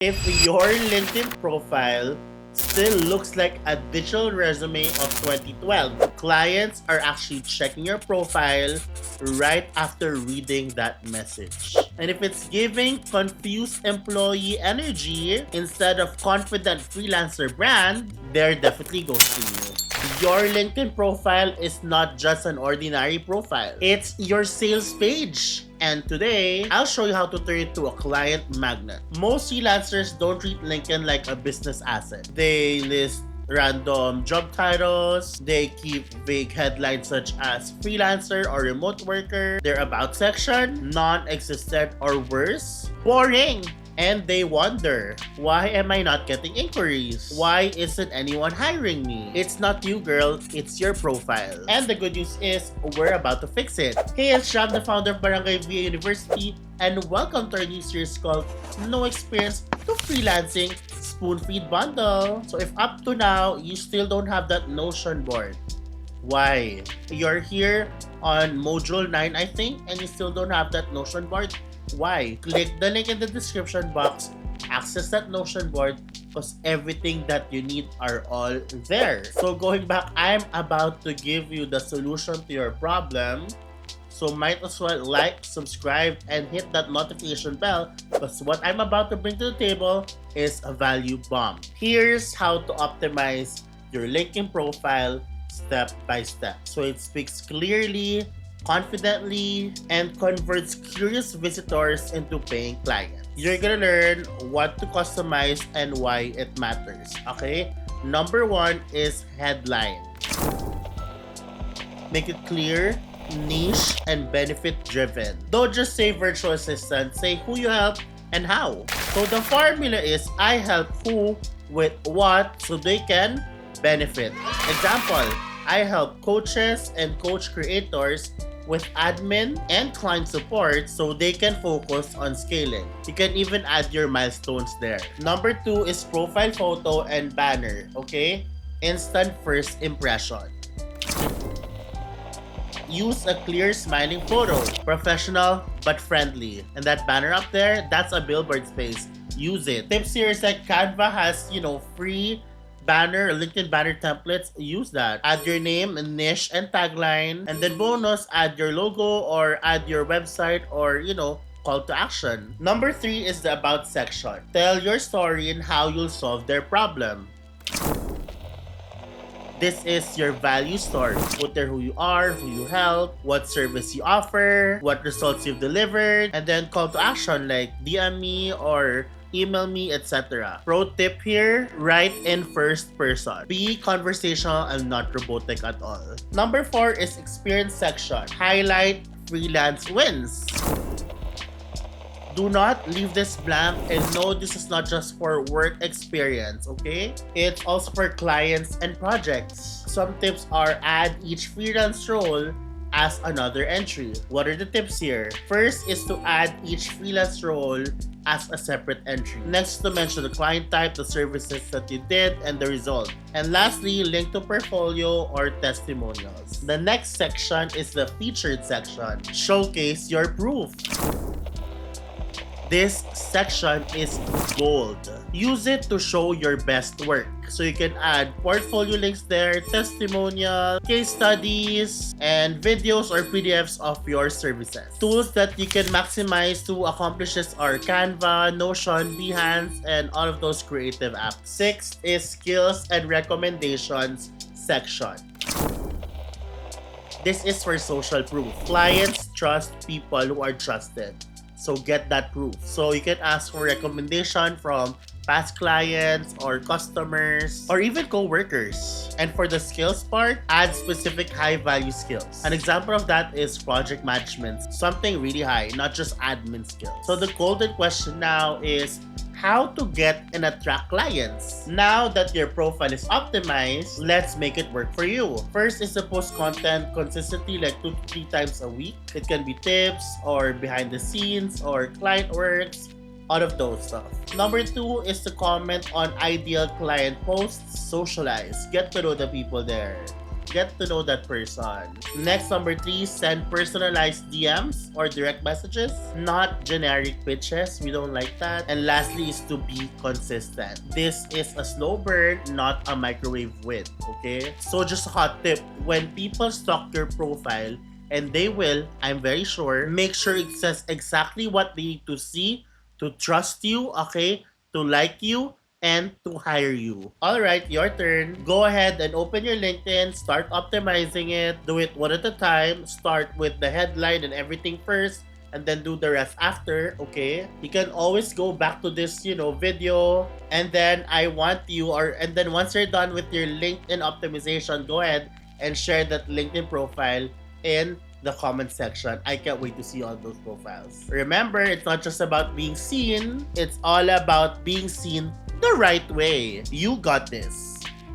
If your LinkedIn profile still looks like a digital resume of 2012, clients are actually checking your profile right after reading that message. And if it's giving confused employee energy instead of confident freelancer brand, they're definitely ghosting you. Your LinkedIn profile is not just an ordinary profile. It's your sales page. And today, I'll show you how to turn it to a client magnet. Most freelancers don't treat LinkedIn like a business asset. They list random job titles, they keep vague headlines such as freelancer or remote worker, their about section, non-existent or worse, boring. And they wonder, why am I not getting inquiries? Why isn't anyone hiring me? It's not you, girl. It's your profile. And the good news is, we're about to fix it. Hey, it's Sham, the founder of Barangay VA University, and welcome to our new series called No Experience to Freelancing Spoon-Feed Bundle. So if up to now, you still don't have that Notion board, why? You're here on Module 9, I think, and you still don't have that Notion board? Why? Click the link in the description box, access that Notion board, because everything that you need are all there. So going back, I'm about to give you the solution to your problem. So might as well like, subscribe, and hit that notification bell, because what I'm about to bring to the table is a value bomb. Here's how to optimize your LinkedIn profile step by step. So it speaks clearly, confidently, and converts curious visitors into paying clients. You're gonna learn what to customize and why it matters, okay? Number one is headline. Make it clear, niche, and benefit driven. Don't just say virtual assistant, say who you help and how. So the formula is I help who with what so they can benefit. Example, I help coaches and coach creators with admin and client support so they can focus on scaling. You can even add your milestones there. Number two is profile photo and banner, okay? Instant first impression. Use a clear smiling photo, professional but friendly. And that banner up there, that's a billboard space. Use it. Tips here is like Canva has, free banner, LinkedIn banner templates. Use that. Add your name, niche, and tagline. And then bonus, add your logo or add your website or, call to action. Number three is the about section. Tell your story and how you'll solve their problem. This is your value story. Put there who you are, who you help, what service you offer, what results you've delivered, and then call to action like DM me or email me, etc. Pro tip here, write in first person. Be conversational and not robotic at all. Number four is experience section. Highlight freelance wins. Do not leave this blank, and no, this is not just for work experience, okay? It's also for clients and projects. Some tips are add each freelance role as another entry. What are the tips here? First is to add each freelance role as a separate entry. Next, to mention the client type, the services that you did, and the result. And lastly, link to portfolio or testimonials. The next section is the featured section. Showcase your proof. This section is gold. Use it to show your best work. So you can add portfolio links there, testimonial, case studies, and videos or PDFs of your services. Tools that you can maximize to accomplish this are Canva, Notion, Behance, and all of those creative apps. Sixth is skills and recommendations section. This is for social proof. Clients trust people who are trusted. So get that proof. So you can ask for recommendation from past clients or customers or even co-workers. And for the skills part, add specific high-value skills. An example of that is project management, something really high, not just admin skills. So the golden question now is how to get and attract clients. Now that your profile is optimized, let's make it work for you. First is to post content consistently, like 2 to 3 times a week. It can be tips or behind the scenes or client works, all of those stuff. Number two is to comment on ideal client posts, socialize, get to know the people there. Get to know that person. Next, number 3, send personalized DMs or direct messages, not generic pitches. We don't like that. And lastly is to be consistent. This is a slow burn, not a microwave win, okay? So just a hot tip, when people stalk your profile, and they will, I'm very sure, make sure it says exactly what they need to see to trust you, okay? To like you, and to hire you. Alright, your turn. Go ahead and open your LinkedIn, start optimizing it, do it one at a time, start with the headline and everything first, and then do the rest after, okay? You can always go back to this, video, and then and then once you're done with your LinkedIn optimization, go ahead and share that LinkedIn profile in the comment section. I can't wait to see all those profiles. Remember, it's not just about being seen, it's all about being seen the right way. You got this.